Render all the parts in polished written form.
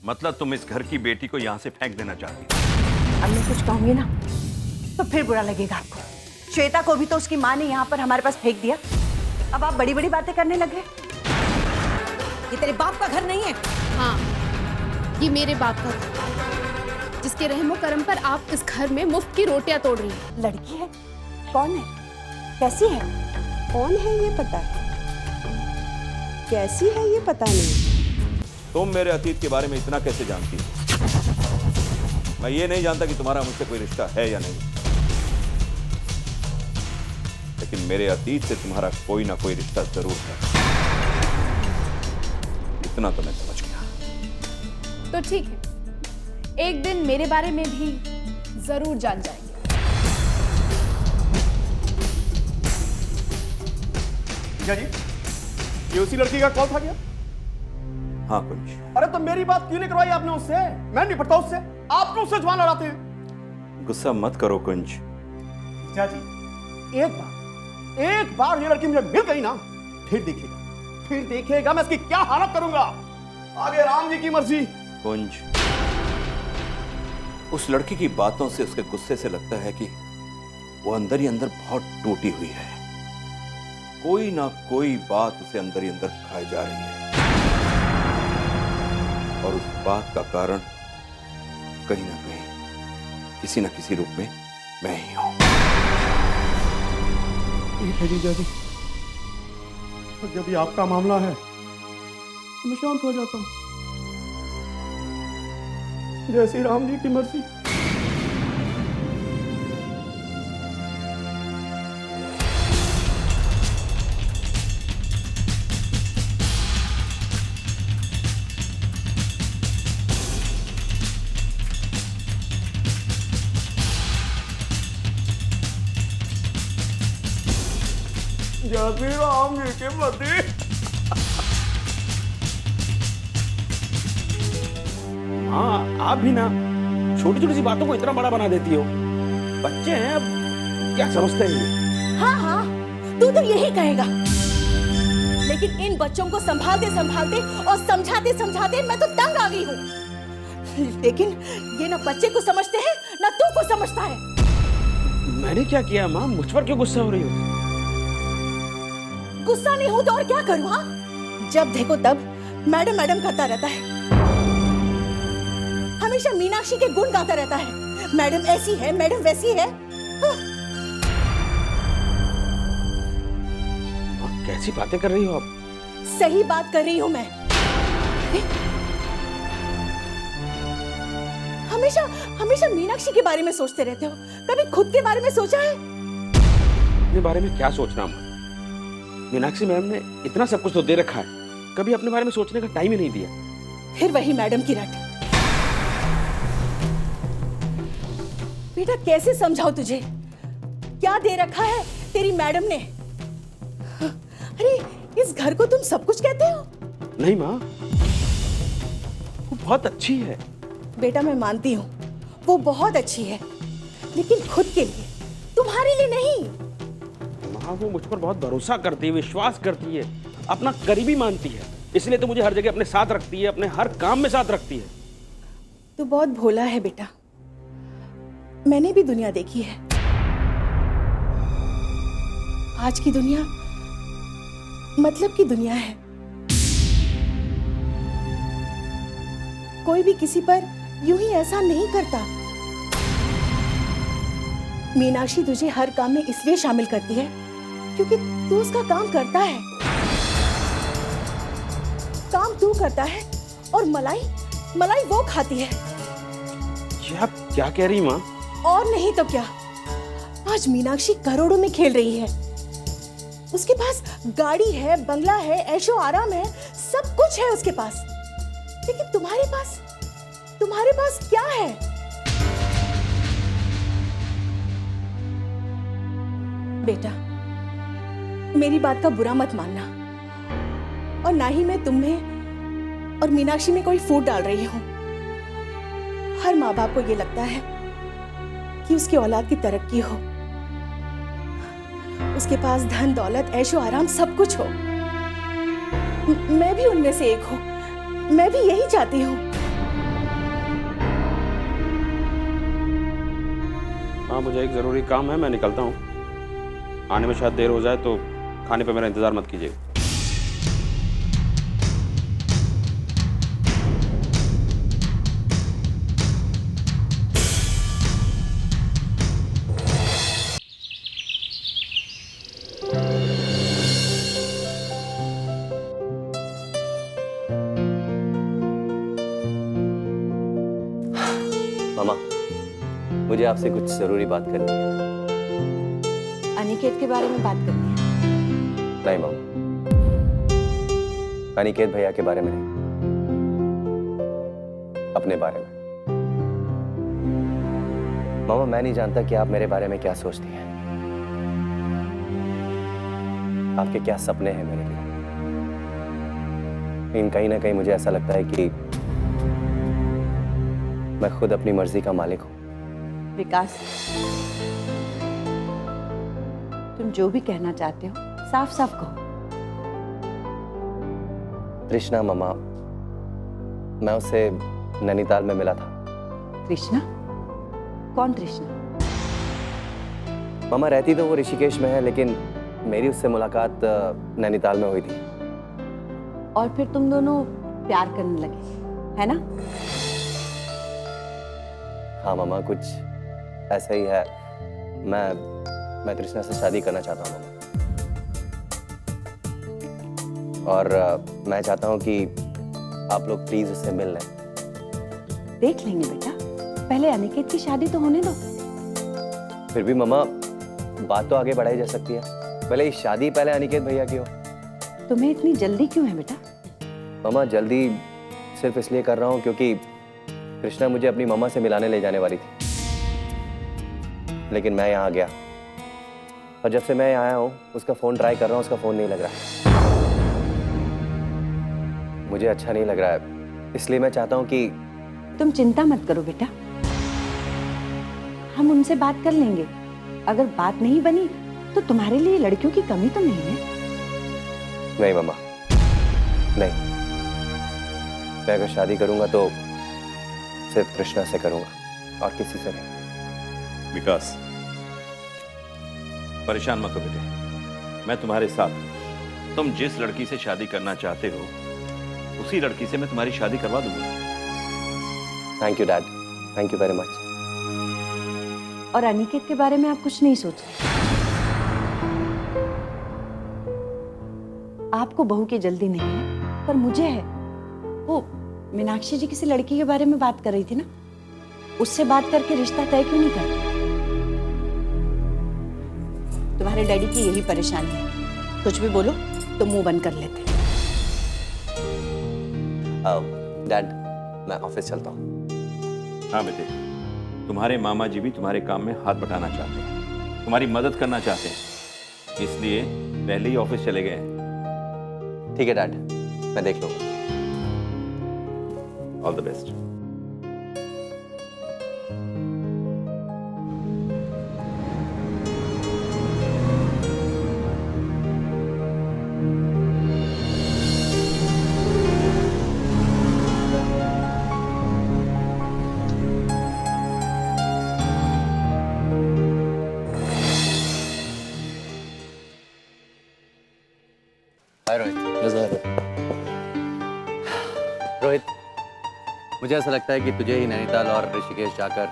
मतलब तुम इस घर की बेटी को यहाँ से फेंक देना चाहती हो? अब मैं कुछ कहूंगी ना तो फिर बुरा लगेगा आपको। श्वेता को भी तो उसकी माँ ने यहाँ पर हमारे पास फेंक दिया। अब आप बड़ी बड़ी बातें करने लगे। ये तेरे बाप का घर नहीं है। हाँ, ये मेरे बाप का घर, जिसके रहमो करम पर आप इस घर में मुफ्त की रोटियां तोड़ रही हैं। लड़की है? कौन है? कैसी है? कौन है ये पता है, कैसी है ये पता नहीं। तुम मेरे अतीत के बारे में इतना कैसे जानती हो? मैं ये नहीं जानता कि तुम्हारा मुझसे कोई रिश्ता है या नहीं, लेकिन मेरे अतीत से तुम्हारा कोई ना कोई रिश्ता जरूर है। इतना तो मैं समझ गया। तो ठीक है, एक दिन मेरे बारे में भी जरूर जान जाएंगे। क्या जी, ये उसी लड़की का कॉल था क्या? हाँ कुंज। अरे तो मेरी बात क्यों नहीं करवाई आपने उससे? मैं नहीं पढ़ता उससे, आप क्यों उससे जुबान लड़ाते हैं? गुस्सा मत करो कुंज। क्या जी, एक बार ये लड़की मुझे मिल गई ना, फिर देखेगा मैं इसकी क्या हालत करूंगा। आगे राम जी की मर्जी। कुंज, उस लड़की की बातों से, उसके गुस्से से लगता है कि वो अंदर ही अंदर बहुत टूटी हुई है। कोई ना कोई बात उसे अंदर ही अंदर खाई जा रही है, और उस बात का कारण कहीं ना कहीं, किसी ना किसी रूप में मैं ही हूं। ठीक है जीजा जी, तो जब ये आपका मामला है तो मैं शांत हो जाता हूं। जैसी राम जी की मर्जी। जैसी राम जी की मर्जी। हाँ, आप भी ना छोटी छोटी सी बातों को इतना बड़ा बना देती हो। बच्चे हैं, अब क्या समझते हैं ये? हाँ हाँ, तू तो यही कहेगा, लेकिन इन बच्चों को संभालते संभालते और समझाते समझाते मैं तो तंग आ गई हूँ। लेकिन ये ना बच्चे को समझते हैं ना तू को समझता है। मैंने क्या किया माँ? मुझ पर क्यों गुस्सा हो रही हो? गुस्सा नहीं हूं तो और क्या करूं? हाँ, जब देखो तब मैडम मैडम करता रहता है। हमेशा मीनाक्षी के गुण गाता रहता है। मैडम ऐसी है, मैडम वैसी है। हाँ। माँ, कैसी बातें कर रही हो आप? सही बात कर रही हूं मैं। हमेशा हमेशा मीनाक्षी के बारे में सोचते रहते हो, कभी खुद के बारे में सोचा है? अपने बारे में क्या सोचना माँ? मीनाक्षी मैम ने इतना सब कुछ तो दे रखा है, कभी अपने बारे में सोचने का टाइम ही नहीं दिया। फिर वही मैडम की रट। बेटा कैसे समझाओ तुझे? क्या दे रखा है तेरी मैडम ने? अरे इस घर को तुम सब कुछ कहते हो? नहीं माँ, वो बहुत अच्छी है। बेटा मैं मानती हूँ वो बहुत अच्छी है, लेकिन खुद के लिए, तुम्हारे लिए नहीं। माँ, वो मुझ पर बहुत भरोसा करती है, विश्वास करती है, अपना करीबी मानती है, इसलिए तो मुझे हर जगह अपने साथ रखती है, अपने हर काम में साथ रखती है। तू बहुत भोला है बेटा, मैंने भी दुनिया देखी है। आज की दुनिया मतलब की दुनिया है। कोई भी किसी पर यूं ही ऐसा नहीं करता। मीनाक्षी तुझे हर काम में इसलिए शामिल करती है क्योंकि तू उसका काम करता है। काम तू करता है और मलाई वो खाती है। ये आप क्या कह रही माँ? और नहीं तो क्या, आज मीनाक्षी करोड़ों में खेल रही है। उसके पास गाड़ी है, बंगला है, ऐशो आराम है, सब कुछ है उसके पास। लेकिन तुम्हारे पास क्या है? बेटा मेरी बात का बुरा मत मानना, और ना ही मैं तुम्हें और मीनाक्षी में कोई फूट डाल रही हूं। हर माँ बाप को ये लगता है कि उसकी औलाद की तरक्की हो, उसके पास धन दौलत ऐशो आराम सब कुछ हो। मैं भी उनमें से एक हूं, मैं भी यही चाहती हूं। मामा मुझे एक ज़रूरी काम है, मैं निकलता हूँ। आने में शायद देर हो जाए तो खाने पे मेरा इंतज़ार मत कीजिएगा। मामा, मुझे आपसे कुछ जरूरी बात करनी है। अनिकेत के बारे में बात करनी है। नहीं मामा, अनिकेत भैया के बारे में नहीं, अपने बारे में। मामा, मैं नहीं जानता कि आप मेरे बारे में क्या सोचती हैं, आपके क्या सपने हैं मेरे लिए। लेकिन कहीं ना कहीं मुझे ऐसा लगता है कि मैं खुद अपनी मर्जी का मालिक हूं। विकास, तुम जो भी कहना चाहते हो साफ साफ कहो। कृष्णा मामा, मैं उससे नैनीताल में मिला था। कृष्णा? कौन कृष्णा? मामा, रहती तो वो ऋषिकेश में है, लेकिन मेरी उससे मुलाकात नैनीताल में हुई थी। और फिर तुम दोनों प्यार करने लगे, है ना? हाँ मामा, कुछ ऐसा ही है। मैं कृष्णा से शादी करना चाहता हूँ मामा, और मैं चाहता हूँ कि आप लोग प्लीज उससे मिल लें। देख लेंगे बेटा, पहले अनिकेत की शादी तो होने दो। फिर भी मामा, बात तो आगे बढ़ाई जा सकती है। पहले ये शादी पहले अनिकेत भैया की हो। तुम्हें इतनी जल्दी क्यों है बेटा? मामा, जल्दी सिर्फ इसलिए कर रहा हूँ क्योंकि कृष्णा मुझे अपनी मामा से मिलाने ले जाने वाली थी, लेकिन मैं यहाँ गया, और जब से मैं यहाँ आया हूँ उसका फोन ट्राई कर रहा हूँ, उसका फोन नहीं लग रहा है। मुझे अच्छा नहीं लग रहा है, इसलिए मैं चाहता हूँ कि तुम चिंता मत करो बेटा, हम उनसे बात कर लेंगे। अगर बात नहीं बनी तो तुम्हारे लिए लड़कियों की कमी तो नहीं है। नहीं मामा, नहीं। मैं अगर शादी करूंगा तो सिर्फ कृष्णा से करूंगा और किसी से नहीं। विकास, परेशान मत हो बेटे, मैं तुम्हारे साथ हूं। तुम जिस लड़की से शादी करना चाहते हो उसी लड़की से मैं तुम्हारी शादी करवा दूंगा। Thank you dad, thank you very much. और अनिकेत के बारे में आप कुछ नहीं सोच रहे? आपको बहू की जल्दी नहीं है, पर मुझे है। वो मीनाक्षी जी किसी लड़की के बारे में बात कर रही थी ना, उससे बात करके रिश्ता तय क्यों नहीं करती? तुम्हारे डैडी की यही परेशानी है, कुछ भी बोलो तो मुंह बंद कर लेते। डैड, मैं ऑफिस चलता हूँ। हाँ बेटे, तुम्हारे मामा जी भी तुम्हारे काम में हाथ बटाना चाहते हैं, तुम्हारी मदद करना चाहते हैं, इसलिए पहले ही ऑफिस चले गए हैं। ठीक है डैड, मैं देख लूंगा। All the best. Hi Rohit. Rohit, मुझे ऐसा लगता है कि तुझे ही नैनीताल और ऋषिकेश जाकर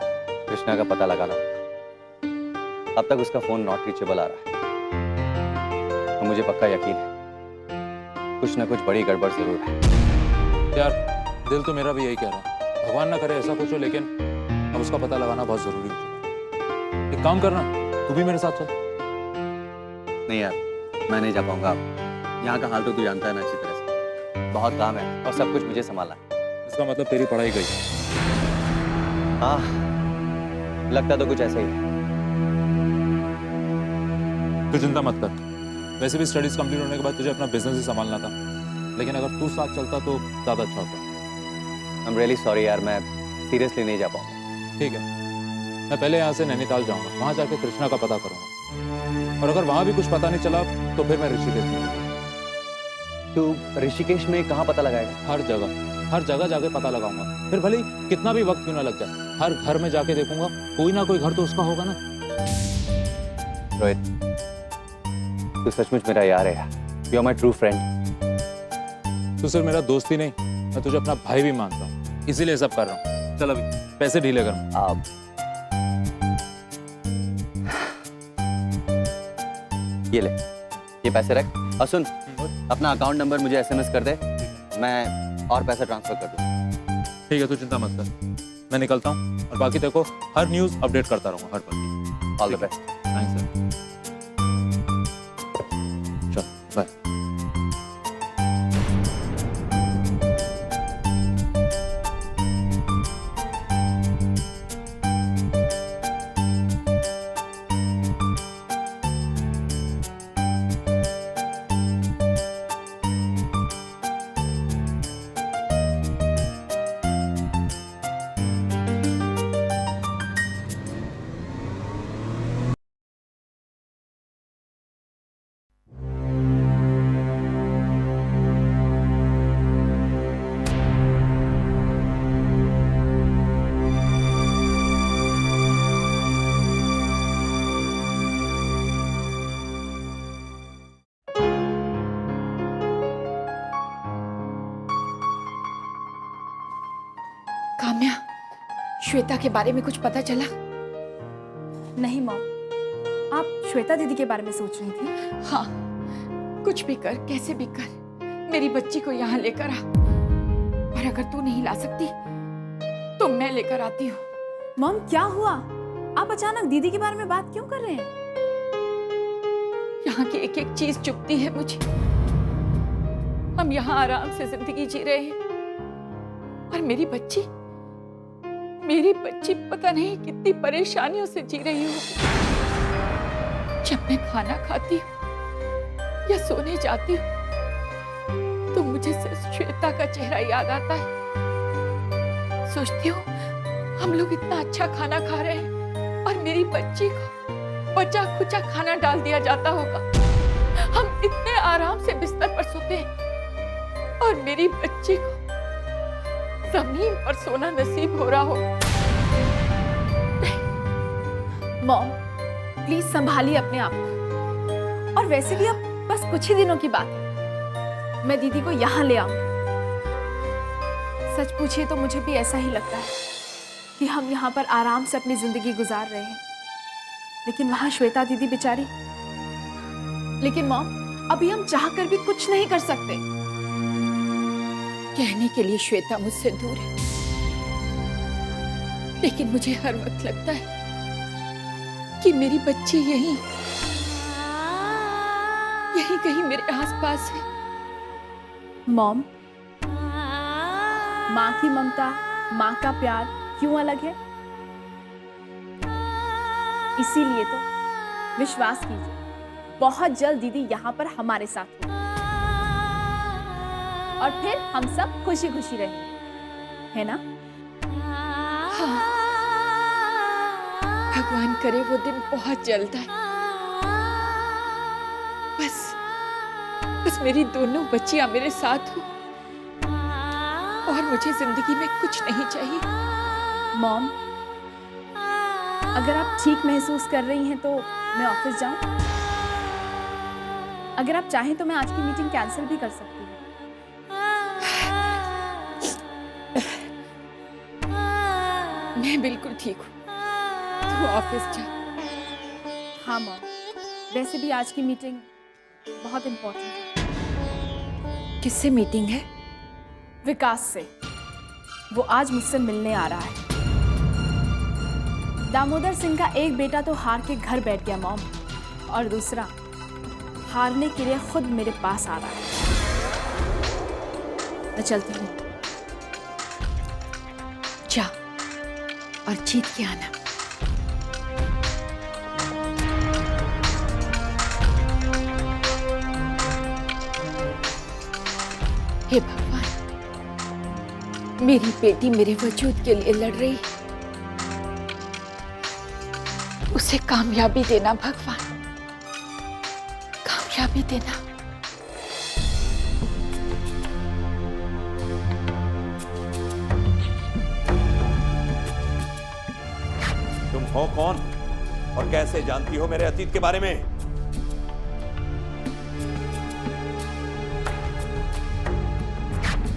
कृष्णा का पता लगाना होगा। अब तक उसका फोन नॉट रीचेबल आ रहा है, और मुझे पक्का यकीन है कुछ ना कुछ बड़ी गड़बड़ जरूर है। यार, दिल तो मेरा भी यही कह रहा है, भगवान ना करे ऐसा कुछ हो, लेकिन अब उसका पता लगाना बहुत जरूरी है। एक काम करना, तू भी मेरे साथ चल। नहीं यार, मैं नहीं जा पाऊंगा। यहाँ का हाल तो तू जानता है ना अच्छी तरह से। बहुत काम है और सब कुछ मुझे संभालना है। इसका मतलब तेरी पढ़ाई गई? हाँ, लगता तो कुछ ऐसा ही है। तू चिंता मत कर, वैसे भी स्टडीज कंप्लीट होने के बाद तुझे अपना बिजनेस ही संभालना था, लेकिन अगर तू साथ चलता तो ज़्यादा अच्छा होता। आई एम रियली सॉरी यार, मैं सीरियसली नहीं जा पाऊंगा। ठीक है, मैं पहले यहाँ से नैनीताल जाऊँगा, वहाँ जाके कृष्णा का पता करूँगा, और अगर वहाँ भी कुछ पता नहीं चला तो फिर मैं ऋषिकेश में। तू ऋषिकेश में कहाँ पता लगाएगा? हर जगह जाके पता लगाऊंगा, फिर भले ही कितना भी वक्त क्यों ना लग जाए। हर घर में जाके देखूंगा, कोई ना कोई घर तो उसका होगा ना। रोहित, तू सचमुच मेरा यार है यार। You are my true friend. तू सिर्फ मेरा दोस्त ही नहीं, मैं तुझे अपना भाई भी मानता हूँ, इसीलिए सब कर रहा हूँ। चल अभी पैसे ढीले कर। आप ये ले, ये पैसे रख और सुन, अपना अकाउंट नंबर मुझे एसएमएस कर दे, मैं और पैसा ट्रांसफर कर दूँ। ठीक है, तू चिंता मत कर, मैं निकलता हूँ और बाकी देखो हर न्यूज़ अपडेट करता रहूँगा हर पल। All the best. Thanks sir. चल बाय। काम्या, श्वेता के बारे में कुछ पता चला? नहीं मॉम, आप श्वेता दीदी के बारे में सोच रही थी? हाँ, कुछ भी कर, कैसे भी कर, मेरी बच्ची को यहाँ लेकर आ। और अगर तू नहीं ला सकती तो मैं लेकर आती हूँ। मॉम क्या हुआ? आप अचानक दीदी के बारे में बात क्यों कर रहे हैं? यहाँ की एक एक चीज चुभती है मुझे। हम यहाँ आराम से जिंदगी जी रहे हैं और मेरी बच्ची पता नहीं कितनी परेशानियों से जी रही होगी। जब मैं खाना खाती हूँ या सोने जाती हूँ तो मुझे सिर्फ श्वेता का चेहरा याद आता है। सोचती हूँ हम लोग इतना अच्छा खाना खा रहे हैं और मेरी बच्ची को बचा खुचा खाना डाल दिया जाता होगा। हम इतने आराम से बिस्तर पर सोते हैं और मेरी बच्ची को जमीन पर सोना नसीब हो रहा हो। मॉम प्लीज संभालिए अपने आप को। और वैसे भी अब बस कुछ ही दिनों की बात है, मैं दीदी को यहाँ ले आऊंगी। सच पूछिए तो मुझे भी ऐसा ही लगता है कि हम यहाँ पर आराम से अपनी जिंदगी गुजार रहे हैं, लेकिन वहां श्वेता दीदी बेचारी। लेकिन मॉम अभी हम चाह कर भी कुछ नहीं कर सकते। कहने के लिए श्वेता मुझसे दूर है, लेकिन मुझे हर वक्त लगता है कि मेरी बच्ची यहीं कहीं मेरे आसपास है। मॉम, माँ की ममता, माँ का प्यार क्यों अलग है? इसीलिए तो विश्वास कीजिए, बहुत जल्द दीदी यहाँ पर हमारे साथ होगी और फिर हम सब खुशी खुशी रहेंगे, है ना? हाँ, भगवान करे वो दिन बहुत जल्द आए। बस मेरी दोनों बच्चियां मेरे साथ हो और मुझे जिंदगी में कुछ नहीं चाहिए। मॉम, अगर आप ठीक महसूस कर रही हैं तो मैं ऑफिस जाऊं? अगर आप चाहें तो मैं आज की मीटिंग कैंसिल भी कर सकती हूँ। मैं बिल्कुल ठीक हूँ, तू ऑफिस जा। हाँ मॉम, वैसे भी आज की मीटिंग बहुत इम्पोर्टेंट है। किससे मीटिंग है? विकास से। वो आज मुझसे मिलने आ रहा है। दामोदर सिंह का एक बेटा तो हार के घर बैठ गया मॉम, और दूसरा हारने के लिए खुद मेरे पास आ रहा है। मैं चलती हूँ। जा और जीत के आना। हे भगवान, मेरी बेटी मेरे वजूद के लिए लड़ रही, उसे कामयाबी देना भगवान, कामयाबी देना। तुम हो कौन और कैसे जानती हो मेरे अतीत के बारे में?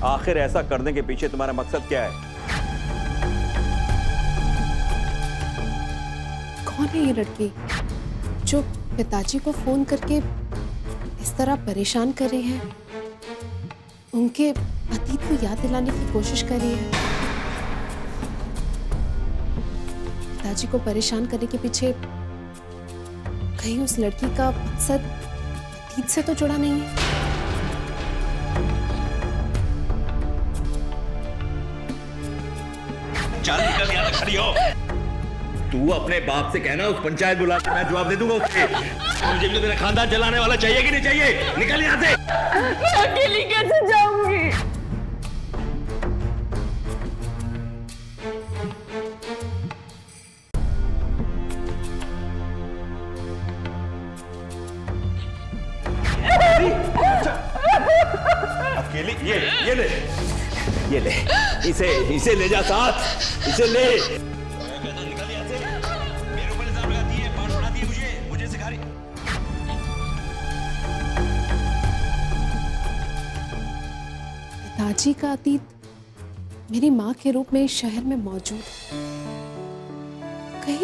आखिर ऐसा करने के पीछे तुम्हारा मकसद क्या है? कौन है ये लड़की जो पिताजी को फोन करके इस तरह परेशान कर रही है, उनके अतीत को याद दिलाने की कोशिश कर रही है? पिताजी को परेशान करने के पीछे कहीं उस लड़की का मकसद अतीत से तो जुड़ा नहीं है? चल निकल यहाँ से, खड़ी हो। तू अपने बाप से कहना उस पंचायत बुला के मैं जवाब दे दूंगा उससे। मुझे भी तो तेरा खानदान जलाने वाला चाहिए कि नहीं चाहिए? निकल यहाँ से। मैं अकेली कैसे जाऊंगी? अकेली? ये ले इसे ले जा साथ, इसे ले। निकल यहाँ से। मेरे ऊपर इल्जाम लगाती है, पाठ पढ़ाती है मुझे सिखा रही। पिताजी का अतीत मेरी माँ के रूप में इस शहर में मौजूद है।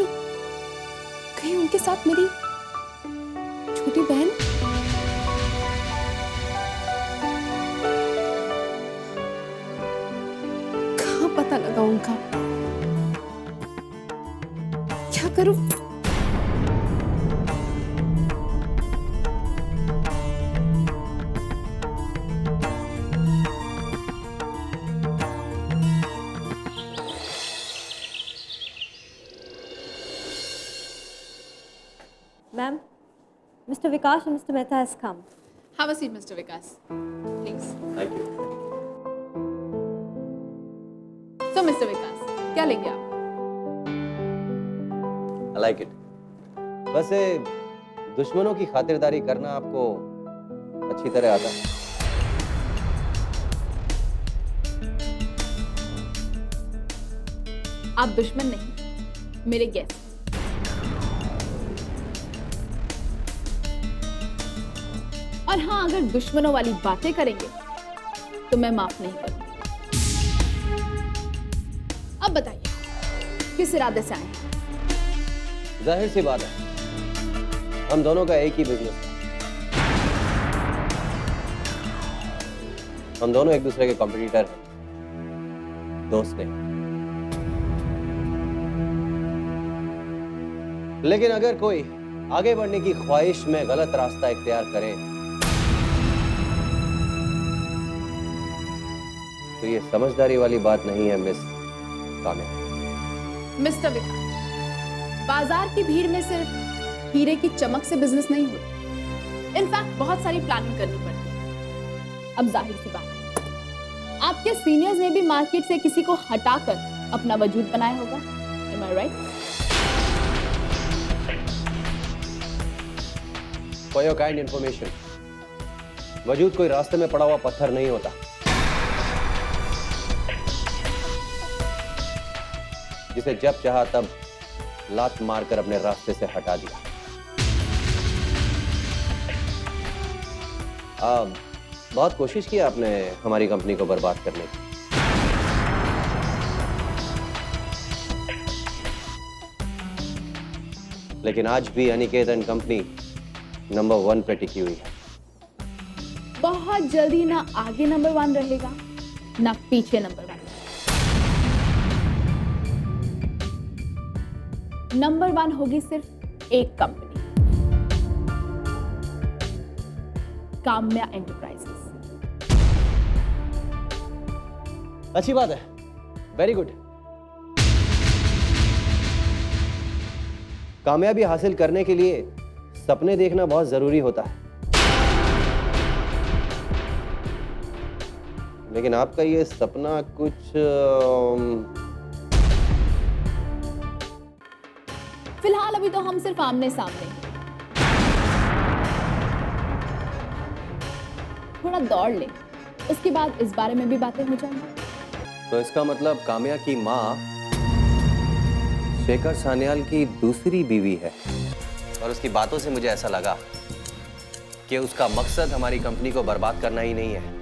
कहीं उनके साथ मेरी छोटी बहन? कहाँ पता लगा उनका? क्या करूं? Ma'am, Mr. Vikas and Mr. Mehta has come. Have a seat, Mr. Vikas. Please. Thank you. So, Mr. Vikas, क्या लेंगे आप? I like it. वैसे दुश्मनों की खातिरदारी करना आपको अच्छी तरह आता है। आप दुश्मन नहीं, मेरे गेस्ट। और हाँ, अगर दुश्मनों वाली बातें करेंगे तो मैं माफ नहीं करूंगी। अब बताइए, किस इरादे से आए हैं? जाहिर सी बात है, हम दोनों का एक ही बिजनेस है। हम दोनों एक दूसरे के कॉम्पिटिटर हैं, दोस्त नहीं। लेकिन अगर कोई आगे बढ़ने की ख्वाहिश में गलत रास्ता इख्तियार करे तो ये समझदारी वाली बात नहीं है मिस काम्या। मिस्टर विकास, बाजार की भीड़ में सिर्फ हीरे की चमक से बिजनेस नहीं होता। इनफैक्ट बहुत सारी प्लानिंग करनी पड़ती है। अब जाहिर सी बात है, आपके सीनियर्स ने भी मार्केट से किसी को हटाकर अपना वजूद बनाया होगा। Am I right? For your kind information, वजूद कोई रास्ते में पड़ा हुआ पत्थर नहीं होता। जिसे जब चाहा तब लात मारकर अपने रास्ते से हटा दिया। बहुत कोशिश की आपने हमारी कंपनी को बर्बाद करने की। लेकिन आज भी अनिकेत एंड कंपनी नंबर 1 पे टिकी हुई है। बहुत जल्दी ना आगे नंबर 1 रहेगा, ना पीछे नंबर 1। नंबर 1 होगी सिर्फ एक कंपनी, काम्या एंटरप्राइजेस। अच्छी बात है, वेरी गुड। कामयाबी हासिल करने के लिए सपने देखना बहुत जरूरी होता है, लेकिन आपका ये सपना कुछ फिलहाल अभी तो हम सिर्फ आमने सामने हैं। थोड़ा दौड़ ले, उसके बाद इस बारे में भी बातें हो जाएंगी। तो इसका मतलब काम्या की माँ शेखर सान्याल की दूसरी बीवी है। और उसकी बातों से मुझे ऐसा लगा कि उसका मकसद हमारी कंपनी को बर्बाद करना ही नहीं है,